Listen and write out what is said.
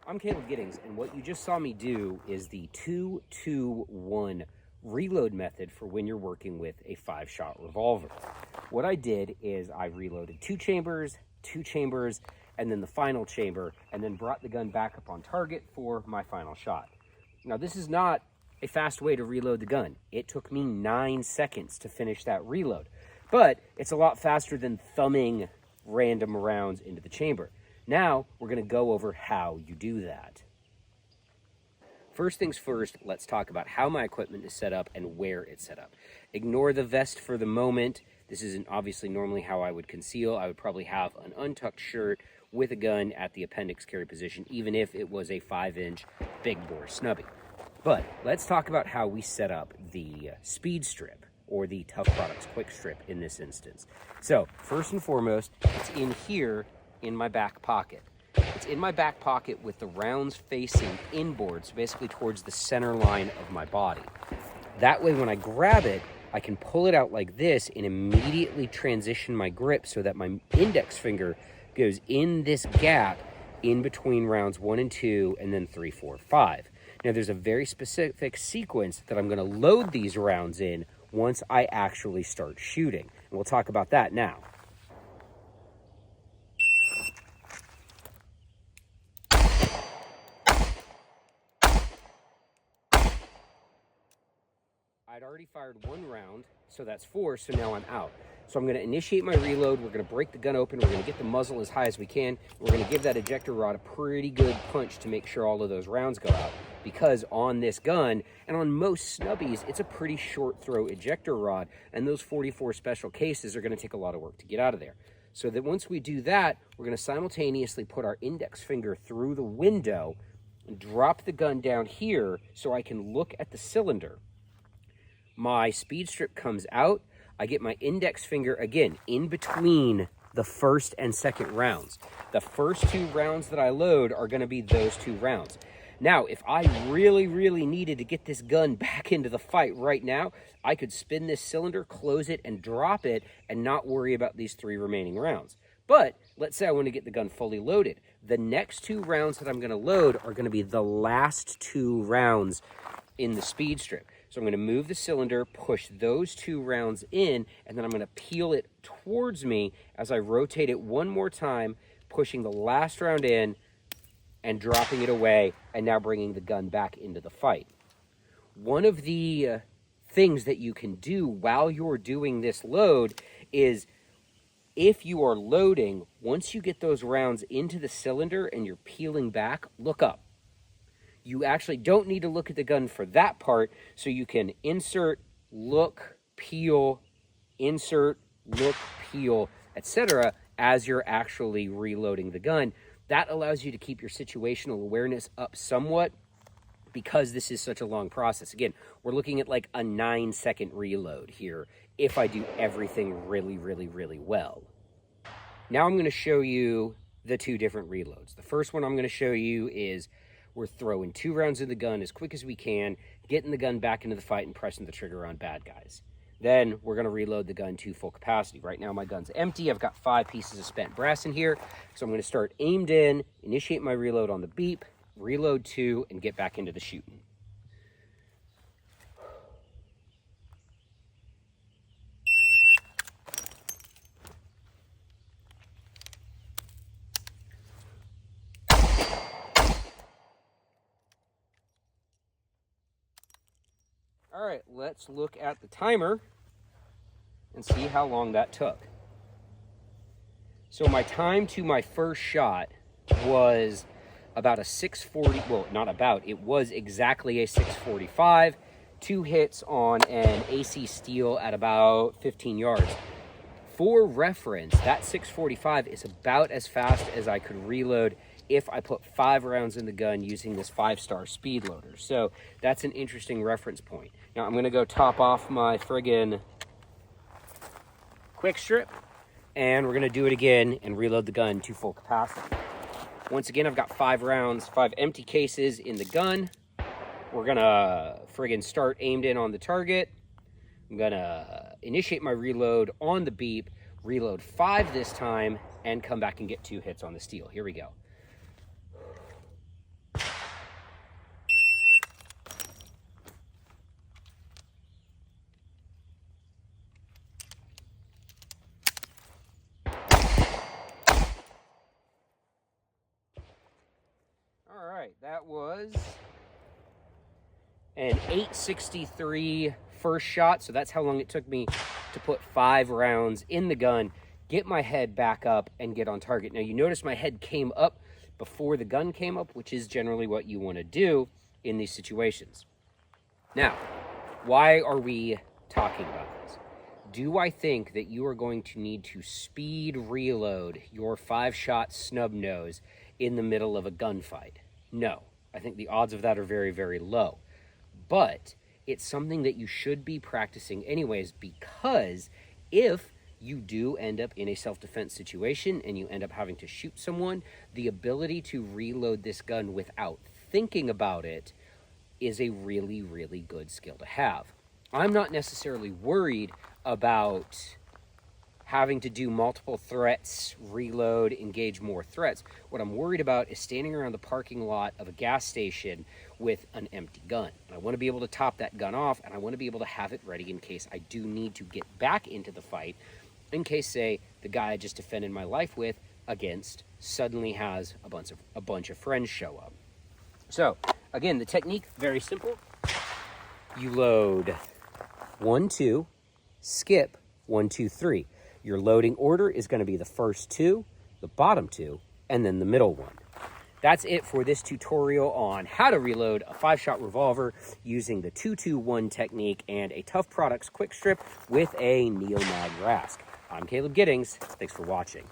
I'm Caleb Giddings, and what you just saw me do is the 2-2-1 reload method for when you're working with a 5-shot revolver. What I did is I reloaded 2 chambers, and then the final chamber, and then brought the gun back up on target for my final shot. Now, this is not a fast way to reload the gun. It took me 9 seconds to finish that reload, but it's a lot faster than thumbing random rounds into the chamber. Now, we're going to go over how you do that. First things first, let's talk about how my equipment is set up and where it's set up. Ignore the vest for the moment. This isn't obviously normally how I would conceal. I would probably have an untucked shirt with a gun at the appendix carry position, even if it was a 5-inch big bore snubby. But let's talk about how we set up the speed strip, or the Tuff Products Quick Strip in this instance. So, first and foremost, it's in here in my back pocket. It's in my back pocket with the rounds facing inboard, so basically towards the center line of my body. That way, when I grab it, I can pull it out like this and immediately transition my grip so that my index finger goes in this gap in between rounds 1 and 2, and then 3, 4, 5. Now, there's a very specific sequence that I'm going to load these rounds in once I actually start shooting. And we'll talk about that now. I'd already fired 1 round, so that's 4, so now I'm out. So I'm going to initiate my reload, we're going to break the gun open, we're going to get the muzzle as high as we can, we're going to give that ejector rod a pretty good punch to make sure all of those rounds go out. Because on this gun, and on most snubbies, it's a pretty short throw ejector rod, and those 44 special cases are going to take a lot of work to get out of there. So that once we do that, we're going to simultaneously put our index finger through the window, and drop the gun down here so I can look at the cylinder. My speed strip comes out, I get my index finger, again, in between the first and second rounds. The first 2 rounds that I load are going to be those 2 rounds. Now, if I really needed to get this gun back into the fight right now, I could spin this cylinder, close it, and drop it, and not worry about these 3 remaining rounds. But let's say I want to get the gun fully loaded. The next 2 rounds that I'm going to load are going to be the last 2 rounds in the speed strip. So I'm going to move the cylinder, push those 2 rounds in, and then I'm going to peel it towards me as I rotate it one more time, pushing the last round in and dropping it away, and now bringing the gun back into the fight. One of the things that you can do while you're doing this load is, if you are loading, once you get those rounds into the cylinder and you're peeling back, look up. You actually don't need to look at the gun for that part, so you can insert, look, peel, insert, look, peel, etc. as you're actually reloading the gun. That allows you to keep your situational awareness up somewhat, because this is such a long process. Again, we're looking at like a 9-second reload here if I do everything really well. Now I'm going to show you the 2 different reloads. The first one I'm going to show you is we're throwing 2 rounds in the gun as quick as we can, getting the gun back into the fight and pressing the trigger on bad guys. Then we're going to reload the gun to full capacity. Right now my gun's empty. I've got 5 pieces of spent brass in here. So I'm going to start aimed in, initiate my reload on the beep, reload 2, and get back into the shooting. All right, let's look at the timer and see how long that took. So my time to my first shot was about a 6:40, well, not about, it was exactly a 6:45, 2 hits on an AC steel at about 15 yards. For reference, that 6:45 is about as fast as I could reload if I put 5 rounds in the gun using this 5-star speed loader. So that's an interesting reference point. Now I'm going to go top off my friggin' quick strip, and we're going to do it again and reload the gun to full capacity. Once again, I've got 5 rounds, 5 empty cases in the gun. We're going to friggin' start aimed in on the target. I'm going to initiate my reload on the beep, reload 5 this time, and come back and get 2 hits on the steel. Here we go. was an 863 first shot. So that's how long it took me to put 5 rounds in the gun, get my head back up, and get on target. Now, you notice my head came up before the gun came up, which is generally what you want to do in these situations. Now, why are we talking about this? Do I think that you are going to need to speed reload your 5-shot snub nose in the middle of a gunfight? No. I think the odds of that are very, very low. But it's something that you should be practicing anyways, because if you do end up in a self-defense situation and you end up having to shoot someone, the ability to reload this gun without thinking about it is a really, really good skill to have. I'm not necessarily worried about having to do multiple threats, reload, engage more threats. What I'm worried about is standing around the parking lot of a gas station with an empty gun. And I want to be able to top that gun off, and I want to be able to have it ready in case I do need to get back into the fight, in case, say, the guy I just defended my life with against suddenly has a bunch of friends show up. So, again, the technique, very simple. You load 1, 2, skip 1, 2, 3. Your loading order is going to be the first 2, the bottom 2, and then the middle 1. That's it for this tutorial on how to reload a 5-shot revolver using the 2-2-1 technique and a Tuff Products Quick Strip with a Neo Mag Rask. I'm Caleb Giddings. Thanks for watching.